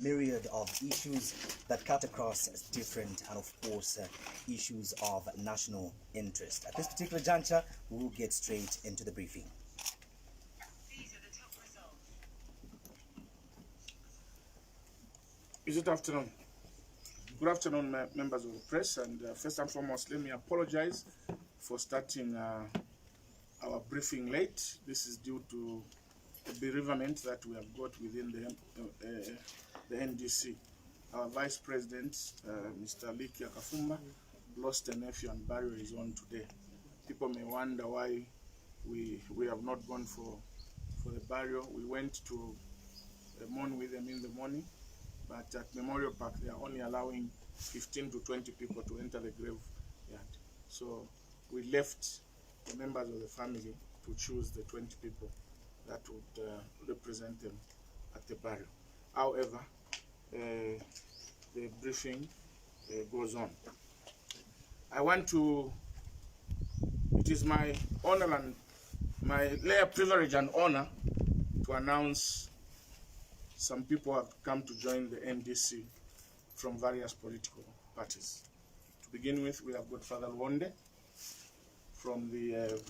myriad of issues that cut across different and of course issues of national interest. At this particular juncture, we will get straight into the briefing. These are the top results. Good afternoon. Good afternoon, members of the press, and first and foremost, let me apologize for starting our briefing late. This is due to a bereavement that we have got within the NDC. Our Vice President, Mr. Liki Akafumba, lost a nephew and burial is on today. People may wonder why we have not gone for the burial. We went to mourn with them in the morning, but at Memorial Park they are only allowing 15 to 20 people to enter the graveyard. So we left the members of the family to choose the 20 people that would represent them at the burial. However, the briefing goes on. It is my honor and my rare privilege and honor to announce some people have come to join the NDC from various political parties. To begin with, we have got Fr Luonde from the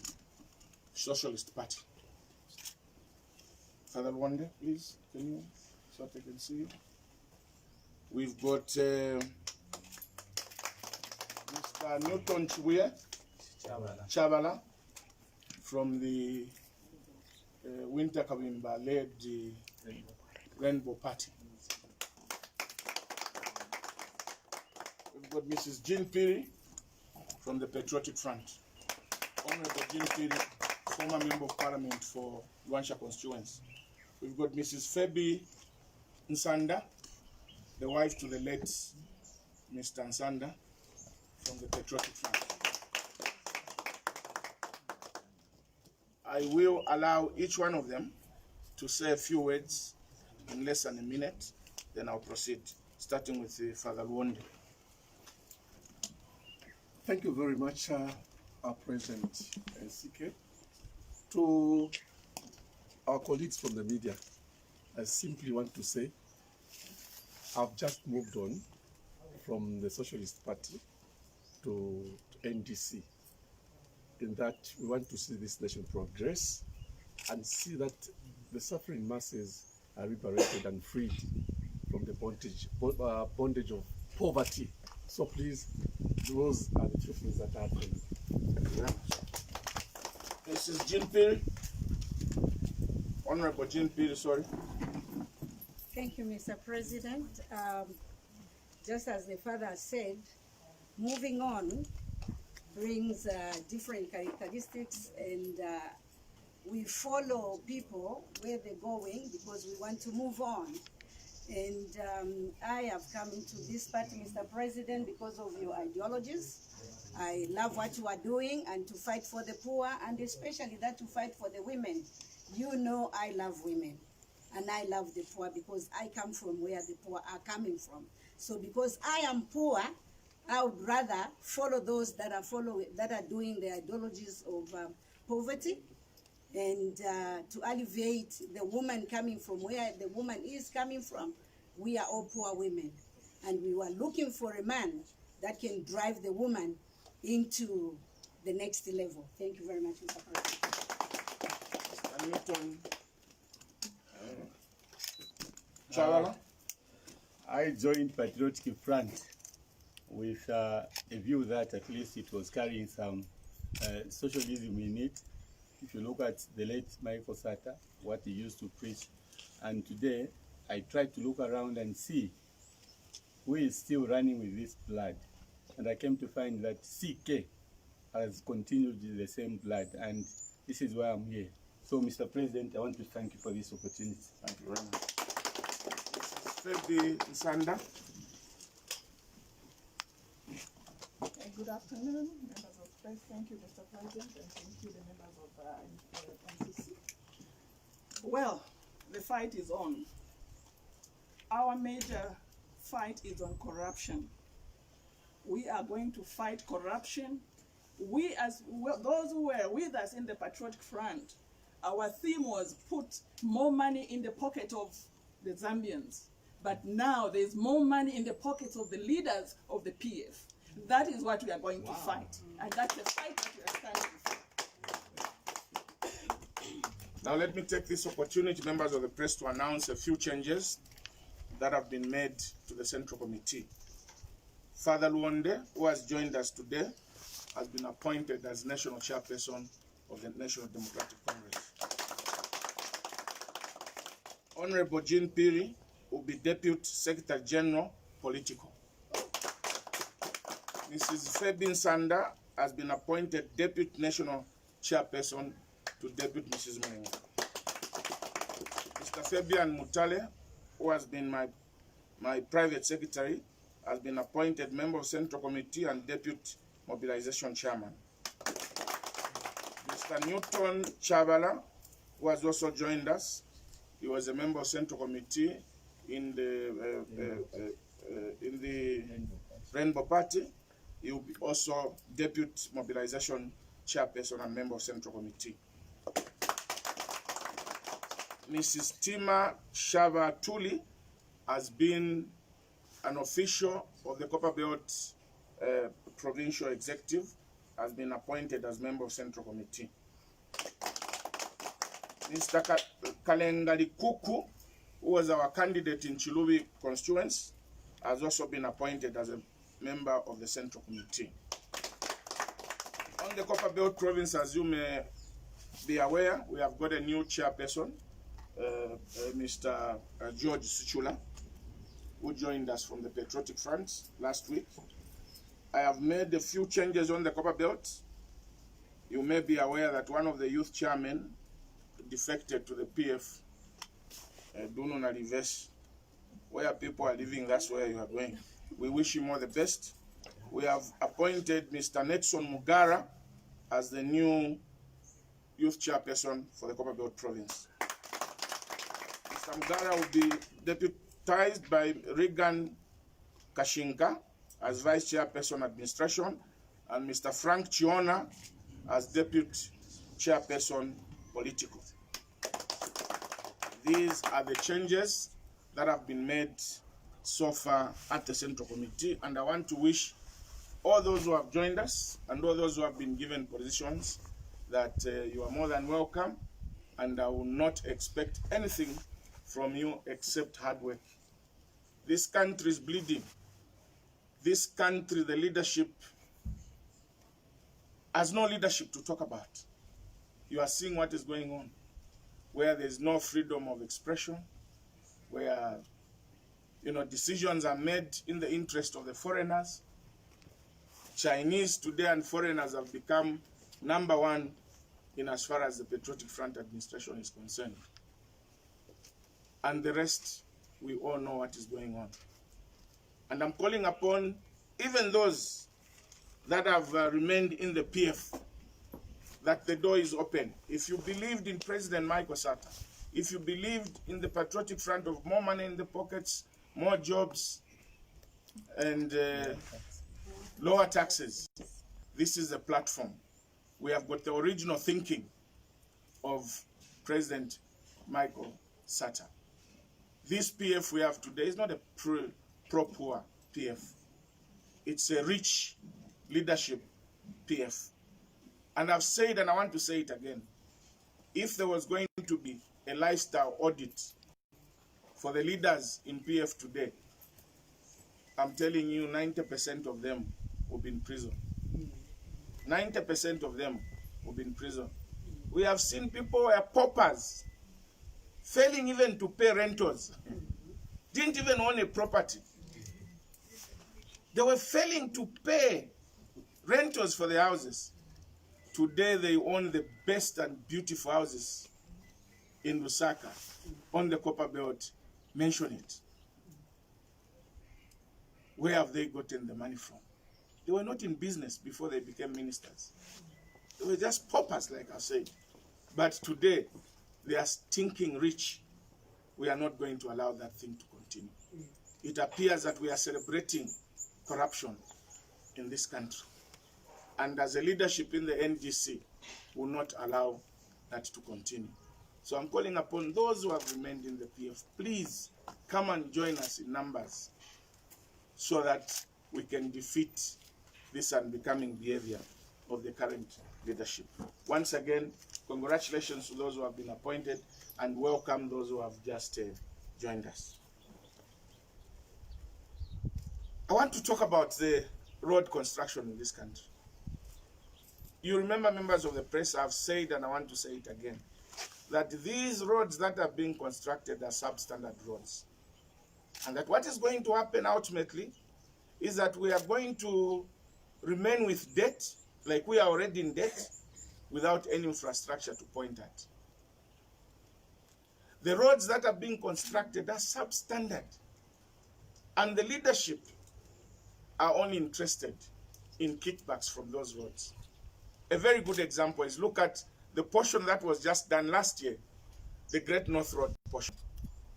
Socialist Party. Fr Luonde, please, can you, so that I can see you? We've got Mr. Newton Chabala from the Winter Kabimba-led Rainbow Party. We've got Mrs. Jean Phiri from the Patriotic Front. Honorable Jean Phiri, former Member of Parliament for Luanshya constituency. We've got Mrs. Febby Nsanda, the wife to the late Mr. Nsanda from the Patriotic Front. I will allow each one of them to say a few words in less than a minute, then I'll proceed, starting with Fr Luonde. Thank you very much, our President CK. To our colleagues from the media, I simply want to say I've just moved on from the Socialist Party to NDC, in that we want to see this nation progress and see that the suffering masses are liberated and freed from the bondage of poverty. So please, those are the two things that are happening. This is Jean Phiri. Honorable Jean Phiri, sorry. Thank you, Mr. President. Just as the father said, moving on brings different characteristics, and we follow people where they're going because we want to move on. And I have come into this party, Mr. President, because of your ideologies. I love what you are doing and to fight for the poor, and especially that to fight for the women. You know I love women and I love the poor because I come from where the poor are coming from. So because I am poor, I would rather follow those that are doing the ideologies of poverty, and to alleviate the woman coming from where the woman is coming from. We are all poor women, and we were looking for a man that can drive the woman into the next level. Thank you very much, Mr. President. Chabala. I joined Patriotic Front with a view that at least it was carrying some socialism in it. If you look at the late Michael Sata, what he used to preach, and today I tried to look around and see who is still running with this blood, and I came to find that CK has continued the same blood, and this is why I'm here. So, Mr. President, I want to thank you for this opportunity. Thank you very much. Febby Nsanda. Good afternoon, members of the press. Thank you, Mr. President, and thank you, the members of NDC. Well, the fight is on. Our major fight is on corruption. We are going to fight corruption. We, as well, those who were with us in the Patriotic Front, our theme was put more money in the pocket of the Zambians. But now there's more money in the pockets of the leaders of the PF. That is what we are going to fight. And that's the fight that we are standing for. Now let me take this opportunity, members of the press, to announce a few changes that have been made to the Central Committee. Fr Luonde, who has joined us today, has been appointed as National Chairperson of the National Democratic Congress. Hon Jean Phiri will be Deputy Secretary General, Political. Mrs. Febby Nsanda has been appointed Deputy National Chairperson to Deputy Mrs. Mwenga. Mr. Fabian Mutale, who has been my private secretary, has been appointed Member of Central Committee and Deputy Mobilization Chairman. Mr. Newton Chabala, who has also joined us, he was a member of Central Committee in the Rainbow Party. He will be also Deputy Mobilization Chairperson and member of Central Committee. Mrs. Tima Shava Tuli has been an official of the Copperbelt Provincial Executive, has been appointed as member of Central Committee. Mr. Kalengali Kuku, who was our candidate in Chilubi constituency, has also been appointed as a member of the Central Committee. On the Copperbelt Province, as you may be aware, we have got a new chairperson, Mr. George Sichula, who joined us from the Patriotic Front last week. I have made a few changes on the Copperbelt. You may be aware that one of the youth chairmen defected to the PF, Duno Reverse. Where people are living, that's where you are going. We wish him all the best. We have appointed Mr. Netson Mugara as the new youth chairperson for the Copperbelt Province. Mr. Mugara will be deputized by Regan Kashinka as vice chairperson administration, and Mr. Frank Chiona as deputy chairperson political. These are the changes that have been made so far at the Central Committee, and I want to wish all those who have joined us and all those who have been given positions that you are more than welcome, and I will not expect anything from you except hard work. This country is bleeding. This country, the leadership, has no leadership to talk about. You are seeing what is going on, where there's no freedom of expression, where decisions are made in the interest of the foreigners. Chinese today and foreigners have become #1 in as far as the Patriotic Front administration is concerned. And the rest, we all know what is going on. And I'm calling upon even those that have remained in the PF, that the door is open. If you believed in President Michael Sata, if you believed in the Patriotic Front of more money in the pockets, more jobs, and lower taxes, this is a platform. We have got the original thinking of President Michael Sata. This PF we have today is not a pro-poor PF. It's a rich leadership PF. And I've said, and I want to say it again, if there was going to be a lifestyle audit for the leaders in PF today, I'm telling you 90% of them will be in prison. 90% of them will be in prison. We have seen people who are paupers, failing even to pay rentals, didn't even own a property. They were failing to pay rentals for the houses. Today they own the best and beautiful houses in Lusaka, on the Copperbelt. Mention it. Where have they gotten the money from? They were not in business before they became ministers. They were just paupers, like I said. But today, they are stinking rich. We are not going to allow that thing to continue. It appears that we are celebrating corruption in this country. And as a leadership in the NDC, will not allow that to continue. So I'm calling upon those who have remained in the PF, please come and join us in numbers so that we can defeat this unbecoming behavior of the current leadership. Once again, congratulations to those who have been appointed and welcome those who have just joined us. I want to talk about the road construction in this country. You remember, members of the press, I've said, and I want to say it again, that these roads that are being constructed are substandard roads. And that what is going to happen ultimately is that we are going to remain with debt, like we are already in debt, without any infrastructure to point at. The roads that are being constructed are substandard. And the leadership are only interested in kickbacks from those roads. A very good example is look at the portion that was just done last year, the Great North Road portion,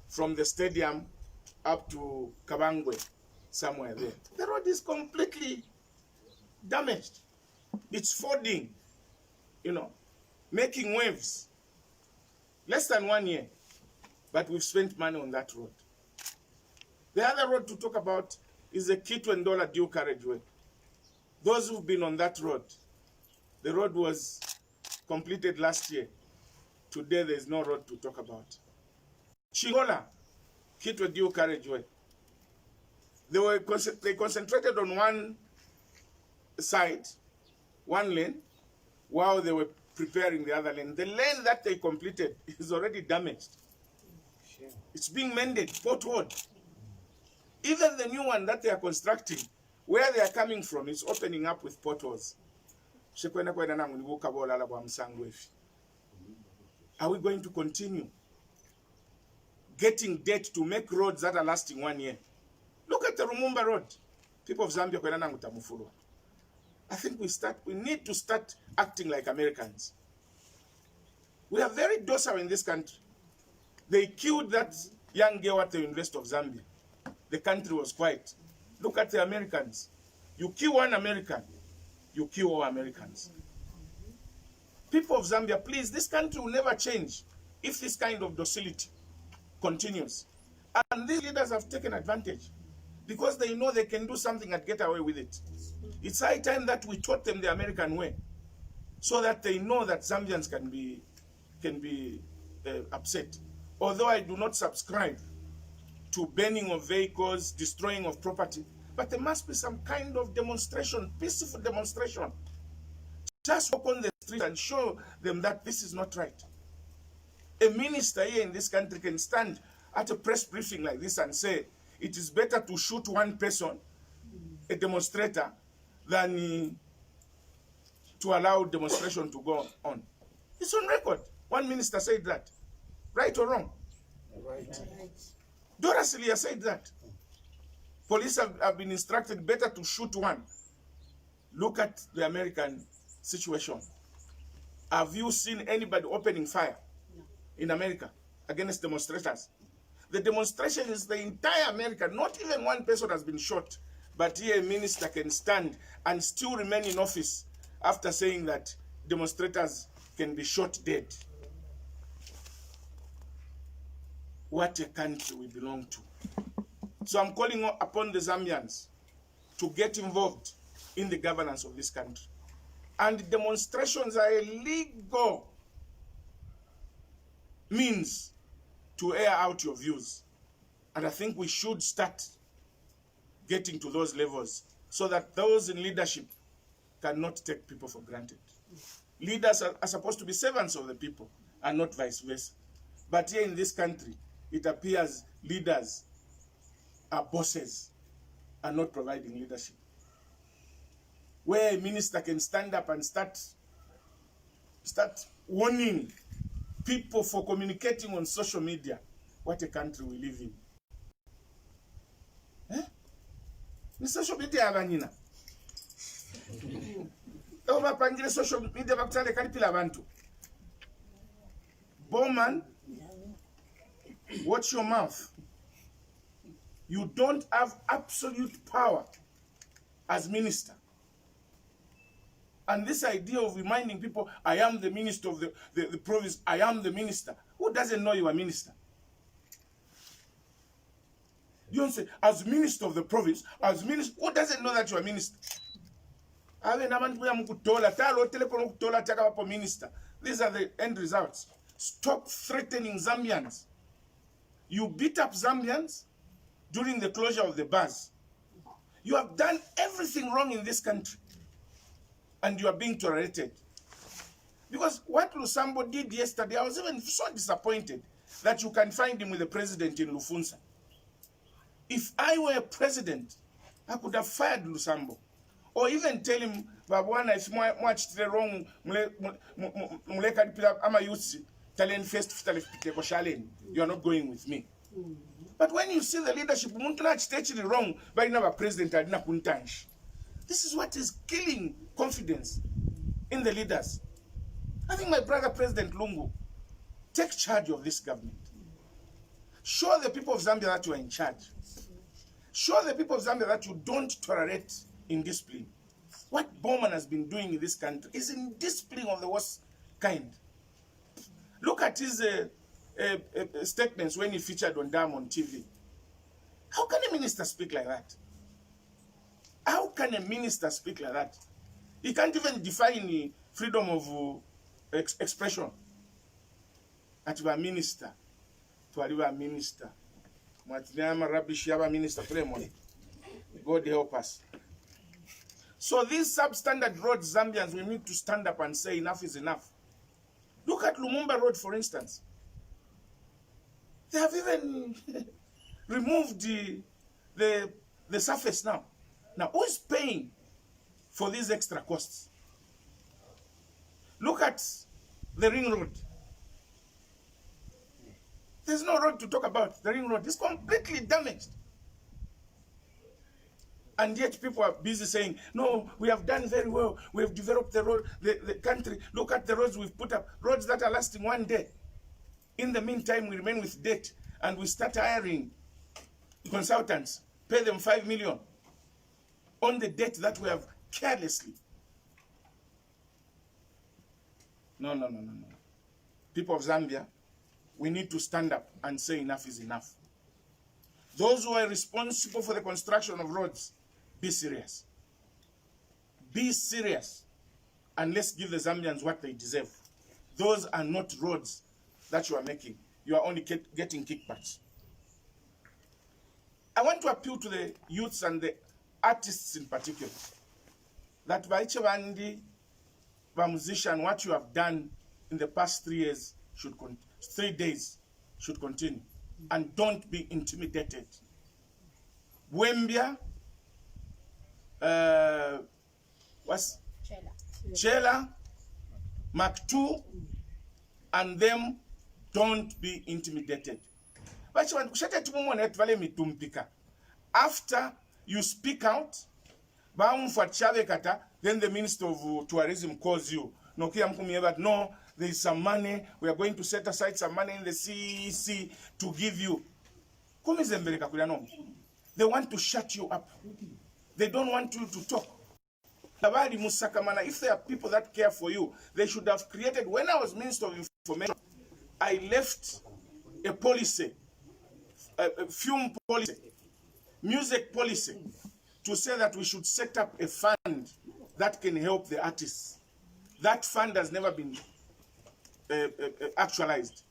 from the stadium up to Kabangwe, somewhere there. The road is completely damaged. It's flooding, you know, making waves. Less than 1 year, but we've spent money on that road. The other road to talk about is the Kitwendola dual carriageway. Those who've been on that road, the road was completed last year. Today there's no road to talk about. Chingola, Kitwe dual carriageway. They concentrated on one side, one lane, while they were preparing the other lane. The lane that they completed is already damaged. It's being mended, potholed. Even the new one that they are constructing, where they are coming from, is opening up with potholes. Are we going to continue getting debt to make roads that are lasting 1 year? Look at the Rumumba Road. People of Zambia, I think we need to start acting like Americans. We are very docile in this country. They killed that young girl at the University of Zambia. The country was quiet. Look at the Americans. You kill one American, you kill all Americans. People of Zambia, please, this country will never change if this kind of docility continues. And these leaders have taken advantage because they know they can do something and get away with it. It's high time that we taught them the American way so that they know that Zambians can be upset. Although I do not subscribe to burning of vehicles, destroying of property, but there must be some kind of demonstration, peaceful demonstration. Just walk on the street and show them that this is not right. A minister here in this country can stand at a press briefing like this and say, it is better to shoot one person, a demonstrator, than to allow demonstration to go on. It's on record. One minister said that. Right or wrong? Right. Dora Silia said that. Police have been instructed better to shoot one. Look at the American situation. Have you seen anybody opening fire in America against demonstrators? The demonstration is the entire America. Not even one person has been shot. But here a minister can stand and still remain in office after saying that demonstrators can be shot dead. What a country we belong to. So I'm calling upon the Zambians to get involved in the governance of this country. And demonstrations are a legal means to air out your views. And I think we should start getting to those levels so that those in leadership cannot take people for granted. Leaders are supposed to be servants of the people and not vice versa. But here in this country, it appears leaders are bosses and not providing leadership. Where a minister can stand up and start warning people for communicating on social media. What a country we live in. Ni social media abanyina. Oba pangile social media bakutale kalipila abantu. Bowman, watch your mouth. You don't have absolute power as minister. And this idea of reminding people, I am the minister of the province, I am the minister. Who doesn't know you are minister? You don't say, as minister of the province, as minister, who doesn't know that you are minister? These are the end results. Stop threatening Zambians. You beat up Zambians during the closure of the bars. You have done everything wrong in this country, and you are being tolerated. Because what Lusambo did yesterday, I was even so disappointed that you can find him with the president in Lufunsa. If I were a president, I could have fired Lusambo. Or even tell him, Babwana, if much the wrong, you are not going with me. But when you see the leadership, wrong, but never president, this is what is killing confidence in the leaders. I think my brother President Lungu, take charge of this government. Show the people of Zambia that you are in charge. Show the people of Zambia that you don't tolerate indiscipline. What Bowman has been doing in this country is indiscipline of the worst kind. Look at his statements when he featured on Diamond TV. How can a minister speak like that? How can a minister speak like that? He can't even define freedom of expression. At a minister, to a minister. God help us. So these substandard roads, Zambians, we need to stand up and say enough is enough. Look at Lumumba Road, for instance. They have even removed the surface now. Now, who is paying for these extra costs? Look at the ring road. There's no road to talk about. The ring road is completely damaged. And yet people are busy saying, no, we have done very well. We have developed the road, the country. Look at the roads we've put up. Roads that are lasting one day. In the meantime, we remain with debt. And we start hiring consultants. Pay them 5 million on the debt that we have carelessly. No. People of Zambia, we need to stand up and say enough is enough. Those who are responsible for the construction of roads, be serious. Be serious. And let's give the Zambians what they deserve. Those are not roads that you are making. You are only getting kickbacks. I want to appeal to the youths and the artists in particular, that by musician, what you have done in the past 3 years should 3 days should continue. And don't be intimidated. Wembia, Chela, Mark II, and them, don't be intimidated. After you speak out, then the Minister of Tourism calls you. No, there is some money. We are going to set aside some money in the CEC to give you. They want to shut you up. They don't want you to talk. If there are people that care for you, they should have created. When I was Minister of Information, I left a policy, a film policy, music policy, to say that we should set up a fund that can help the artists. That fund has never been actualized.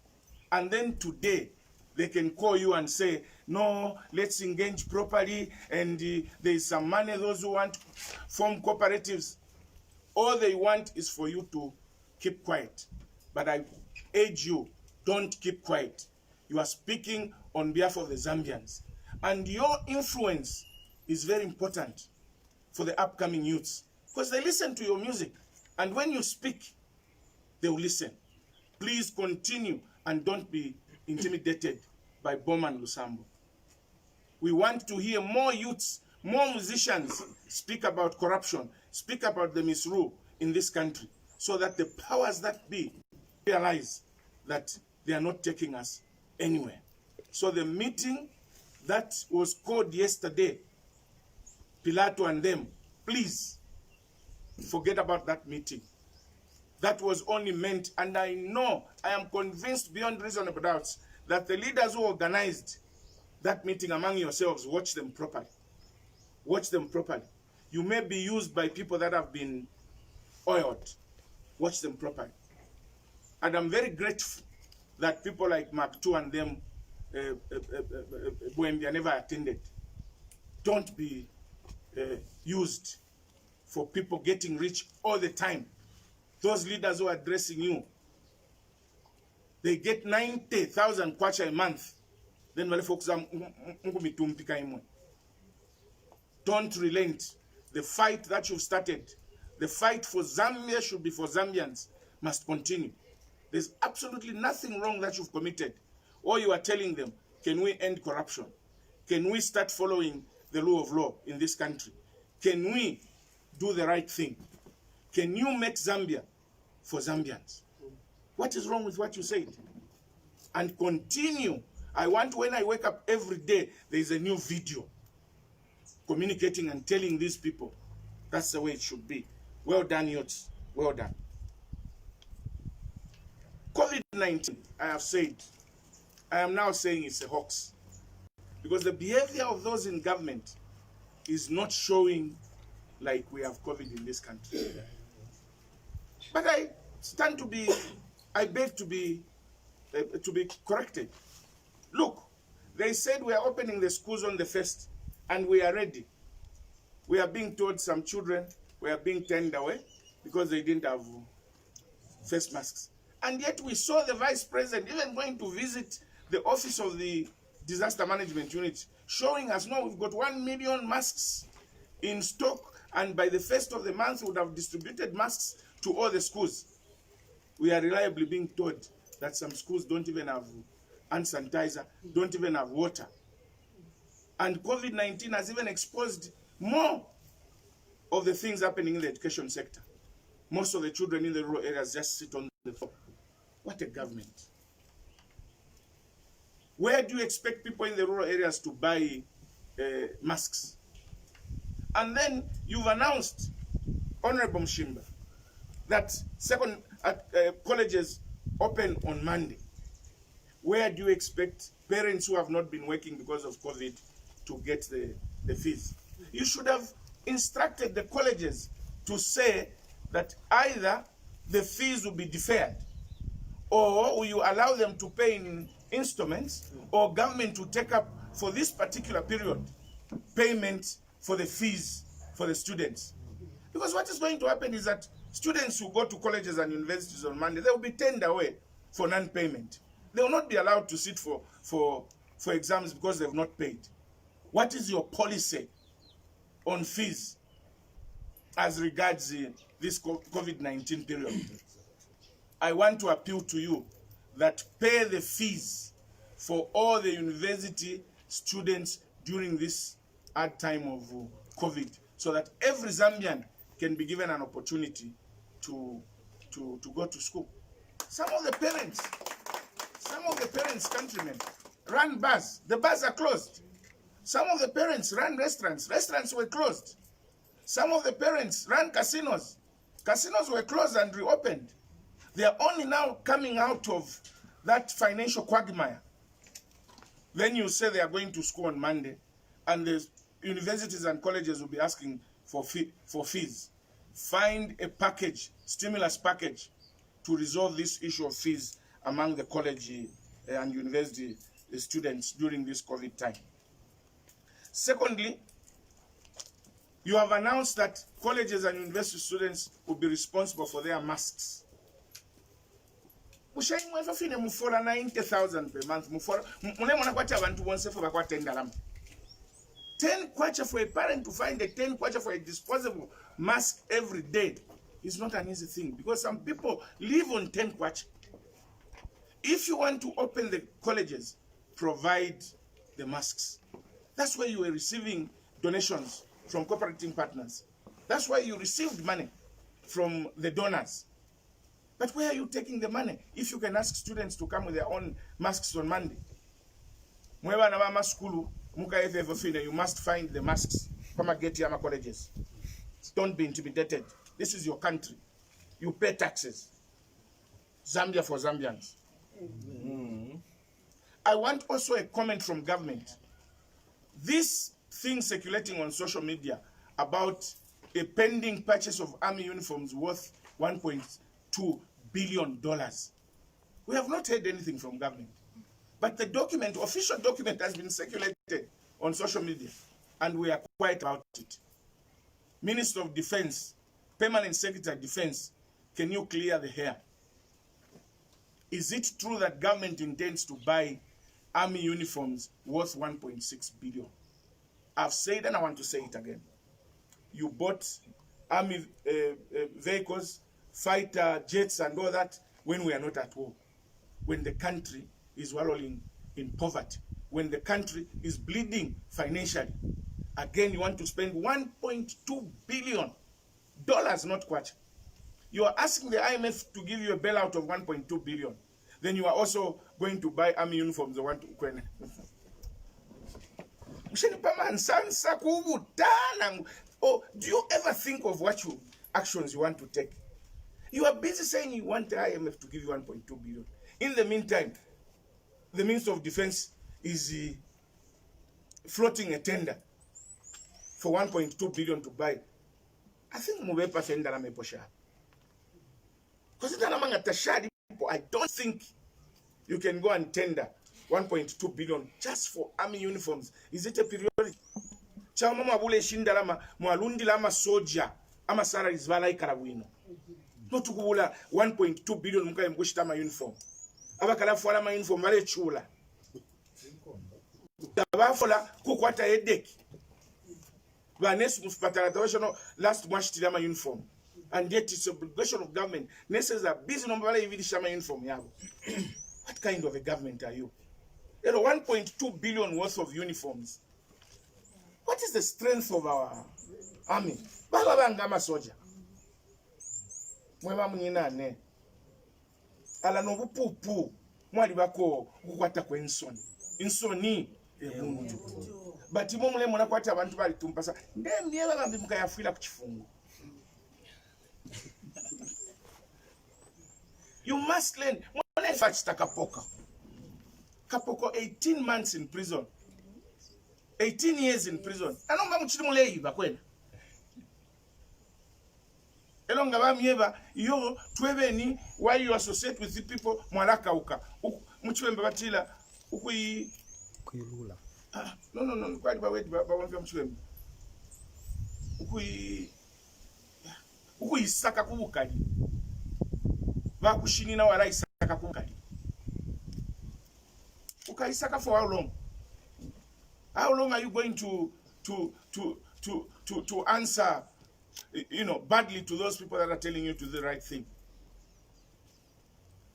And then today, they can call you and say, no, let's engage properly, and there is some money, those who want to form cooperatives. All they want is for you to keep quiet. But I urge you, don't keep quiet. You are speaking on behalf of the Zambians. And your influence is very important for the upcoming youths, because they listen to your music. And when you speak, they will listen. Please continue and don't be intimidated by Bowman Lusambo. We want to hear more youths, more musicians speak about corruption, speak about the misrule in this country, so that the powers that be realize that they are not taking us anywhere. So the meeting that was called yesterday, Pilato and them, please forget about that meeting. that was only meant, and I know, I am convinced beyond reasonable doubts, that the leaders who organized that meeting among yourselves, watch them properly. Watch them properly. You may be used by people that have been oiled. Watch them properly. And I'm very grateful that people like Mark II and them, when they never attended, don't be used for people getting rich all the time. Those leaders who are addressing you, they get 90,000 kwacha a month. Then don't relent. The fight that you've started, the fight for Zambia should be for Zambians, must continue. There's absolutely nothing wrong that you've committed. Or you are telling them, can we end corruption? Can we start following the rule of law in this country? Can we do the right thing? Can you make Zambia for Zambians? What is wrong with what you said? And continue. I want, when I wake up every day, there is a new video communicating and telling these people that's the way it should be. Well done, youths. Well done. COVID-19, I have said, I am now saying it's a hoax. Because the behavior of those in government is not showing like we have COVID in this country. But I beg to be corrected. Look, they said we are opening the schools on the 1st, and we are ready. We are being told some children were being turned away because they didn't have face masks. And yet we saw the vice president even going to visit the office of the disaster management unit, showing us, no, we've got 1 million masks in stock, and by the 1st of the month we would have distributed masks to all the schools. We are reliably being told that some schools don't even have hand sanitizer, don't even have water. And COVID-19 has even exposed more of the things happening in the education sector. Most of the children in the rural areas just sit on the floor. What a government. Where do you expect people in the rural areas to buy masks? And then you've announced, Honorable Mshimba, that colleges open on Monday. Where do you expect parents who have not been working because of COVID to get the fees? You should have instructed the colleges to say that either the fees will be deferred, or you allow them to pay in installments, or government to take up for this particular period payment for the fees for the students. Because what is going to happen is that students who go to colleges and universities on Monday, they will be turned away for non-payment. They will not be allowed to sit for exams because they have not paid. What is your policy on fees as regards this COVID-19 period? I want to appeal to you that pay the fees for all the university students during this hard time of COVID, so that every Zambian can be given an opportunity to go to school. Some of the parents, countrymen, run bars. The bars are closed. Some of the parents ran restaurants. Restaurants were closed. Some of the parents ran casinos. Casinos were closed and reopened. They are only now coming out of that financial quagmire. Then you say they are going to school on Monday, and the universities and colleges will be asking for fees. Find a package, stimulus package, to resolve this issue of fees among the college and university students during this COVID time. Secondly, you have announced that colleges and university students will be responsible for their masks. Mushayi mwefa fine mufola 90,000 per month. Mune mwana kwacha abantu bonse fo bakwa 10 dalam. 10 kwacha for a parent to find a 10 kwacha for a disposable mask every day is not an easy thing, because some people live on 10 kwacha. If you want to open the colleges, provide the masks. That's where you were receiving donations from cooperating partners. That's why you received money from the donors. But where are you taking the money if you can ask students to come with their own masks on Monday? You must find the masks. Come and get your colleges. Don't be intimidated. This is your country. you pay taxes. Zambia for Zambians. I want also a comment from government. This thing circulating on social media about a pending purchase of army uniforms worth $1.2 billion. We have not heard anything from government. But the document, official document, has been circulated on social media, and we are quiet about it. Minister of Defense, Permanent Secretary of Defense, can you clear the hair? Is it true that government intends to buy army uniforms worth 1.6 billion? I've said, and I want to say it again. You bought army vehicles, fighter jets and all that when we are not at war. When the country is wallowing in poverty. When the country is bleeding financially. Again, you want to spend $1.2 billion, not kwacha. You are asking the IMF to give you a bailout of 1.2 billion. Then you are also going to buy army uniforms. Oh, do you ever think of what actions you want to take? You are busy saying you want the IMF to give you 1.2 billion. In the meantime, the Minister of Defense is floating a tender for 1.2 billion to buy. I think Mubepa Fendara Meposha. Because I don't think you can go and tender 1.2 billion just for army uniforms. Is it a priority? Chamama bule shindalama mwalundi lama soja ama sara izvala ikarabwino. Not to go 1.2 billion muka mbushita ma uniform. Abakala fola ma uniform vale chula. Tabafola kukwata headache. Vanesu muspatala tawashono last mwashitila ma uniform. And yet it's obligation of government. Nurses are busy number even shama uniform yabo. What kind of a government are you? There are 1.2 billion worth of uniforms. What is the strength of our army? Baba bangama soja. Mwema mnyina ne. Ala no pupu. Mwali bako kukwata kwa insoni. Insoni. But imomule mwana kwata abantu bali tumpasa. Ndemye bambi mukayafila kuchifungu. You must learn. Kapoko 18 months in prison. 18 years in prison. Anonga mchimule iba kwena. Elonga bamieba yo twebeni while you associate with the people mwalaka uka. Mchwembe batila ukui kuyilula. No. Kwali bawedi bawamvya mchwembe. Ukui saka kubukali. Bakushinina wala isaka kubukali. Ukaisaka for how long? How long are you going to answer, badly to those people that are telling you to do the right thing?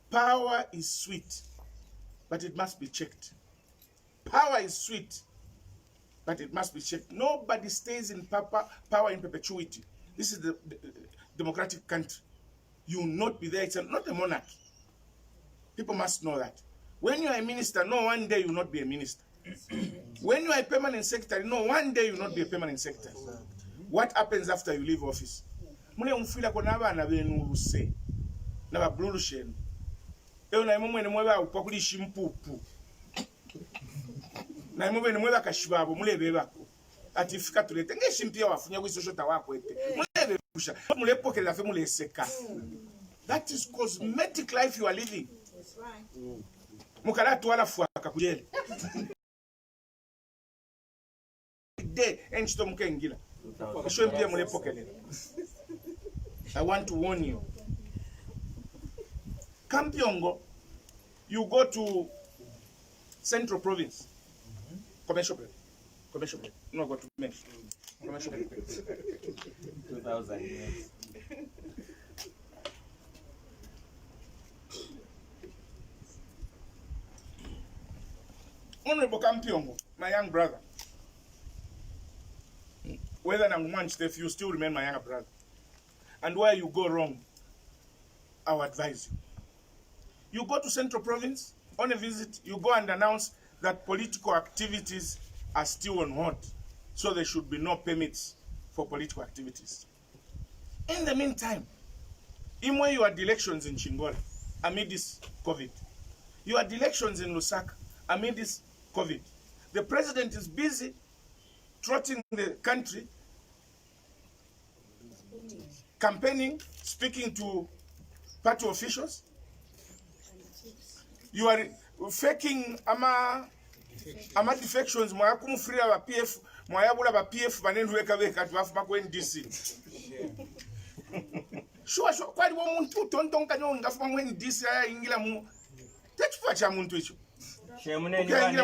Power is sweet, but it must be checked. Power is sweet, but it must be checked. Nobody stays in power in perpetuity. This is the democratic country. You will not be there. It's not a monarchy. People must know that. When you are a minister, no, one day you will not be a minister. When you are a permanent secretary, no, one day you will not be a permanent secretary. What happens after you leave office? Mune umfila kona abana benu ruse. Naba blue shell. Na imwe mweba upakulishi mpupu. Na imwe mweba kashibabo mulebe bako. Ati fika tulete ngeshi mpia wafunya kwishoshota wako ete. Mulebe busha. Mulepoke la fe muleseka. That is cosmetic life you are living. That's right. Mukaratu wala fuaka kujele. De enchito mukengila. Shwe mpia mulepokele. I want to warn you. Kampiongo, you go to Central Province. Commercial break. No, go to Mesh. Commercial break. 2000 years. Honorable Kampiongo, my young brother. Whether I'm one step, you still remain my younger brother. And where you go wrong, I'll advise you. You go to Central Province on a visit, you go and announce that political activities are still on hold. So there should be no permits for political activities. In the meantime, Imwe, you had elections in Chingole amid this COVID. You had elections in Lusaka amid this COVID. The president is busy trotting the country, campaigning, speaking to party officials. You are faking ama defections. Mwaya kumufria wa PF, mwaya bula ba PF banenduweka beka tuwafuma kwa NDC. Sure, kwa liwo muntu tontonka nyo ngafuma kwa NDC ya ingila mu. Techifa cha muntu icho. Shemuneni wane.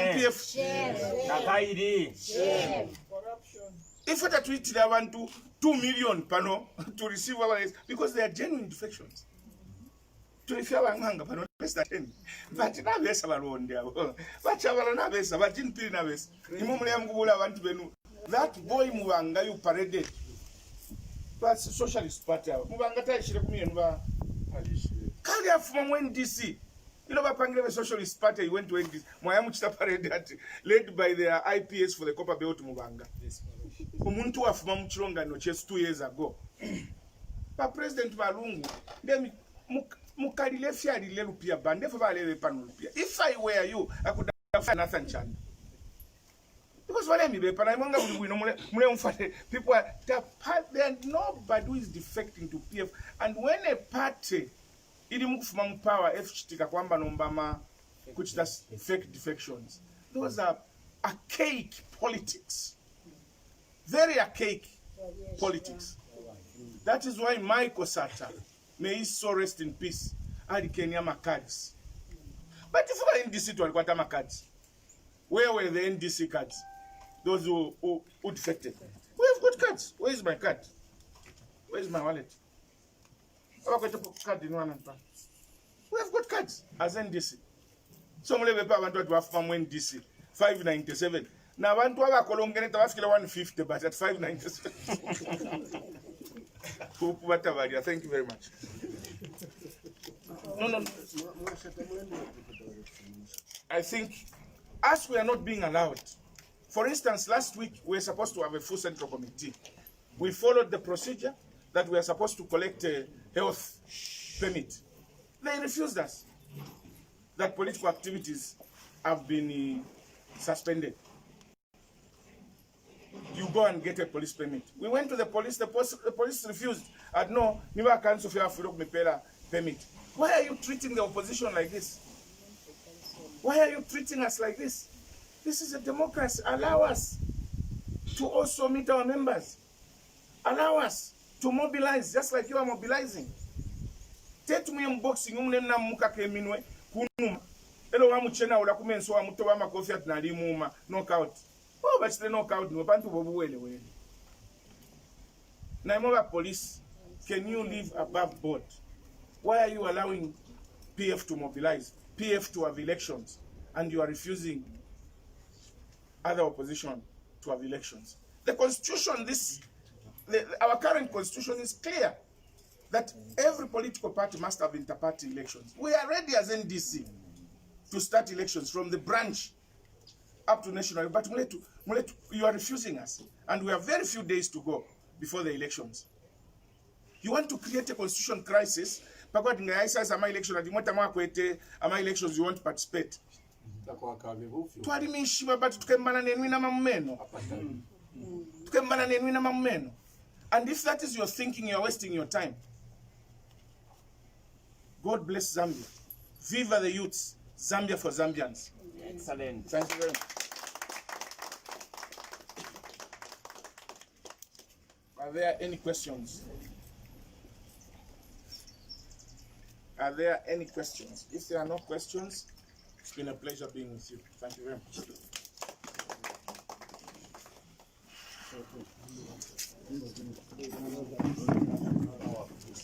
Nakairi. If what tweet they want to 2 million pano to receive our, because they are genuine defections. To if you have hanga pano less than 10. But na besa balonde abo. But Chabala na besa, but Jean Phiri na besa. Imumule amgubula want to benu. That boy Mubanga you paraded. That's Socialist Party. Mubanga ta ishire kumiyenu ba. Kali afuma mu NDC. You know, Bapangre Socialist Party went to NDC. Mwayamu chita parade led by their IPS for the Copper Belt Mubanga. Umuntu afuma mchilonga no chest 2 years ago. But President Malungu, then mukalile fiali lelu pia bande fa balele panu pia. If I were you, I could have nothing chance. Because wale mi be pana monga we no mule umfate people are there nobody who is defecting to PF, and when a party ili mukufuma mu power FCT kwamba nombama kuchita fake defections, those are archaic politics. Very archaic politics. That is why Michael Sata, may his soul rest in peace, had Kenya cards. But if we are in NDC to Alquantama cards, where were the NDC cards? Those who defected. We have got cards. Where is my card? Where is my wallet? We have got cards as NDC. Some level want to have from NDC 597. Now, I want to have a Colombian 150, but at 597. Thank you very much. No. I think, as we are not being allowed, for instance, last week we were supposed to have a full central committee. We followed the procedure that we are supposed to collect a health permit. They refused us. That political activities have been suspended. You go and get a police permit. We went to the police refused. No, never cancel permit. Why are you treating the opposition like this? Why are you treating us like this? This is a democracy. Allow us to also meet our members. Allow us to mobilize just like you are mobilizing. Take me unboxing umnena muka keminwe kunuma. Elo wa muchena ula kumenso wa muto wa makofi at nalimuma knockout. Oh, but the knockout no bantu bobu wele. Naimoba police, can you live above board? Why are you allowing PF to mobilize, PF to have elections, and you are refusing other opposition to have elections? The constitution, our current constitution is clear that every political party must have inter-party elections. We are ready as NDC to start elections from the branch up to national, but you are refusing us, and we have very few days to go before the elections. You want to create a constitution crisis, but what in the ISIS am election at the am elections you want to participate. And if that is your thinking, you are wasting your time. God bless Zambia. Viva the youths. Zambia for Zambians. Excellent. Thank you very much. Are there any questions? Are there any questions? If there are no questions, it's been a pleasure being with you. Thank you very much.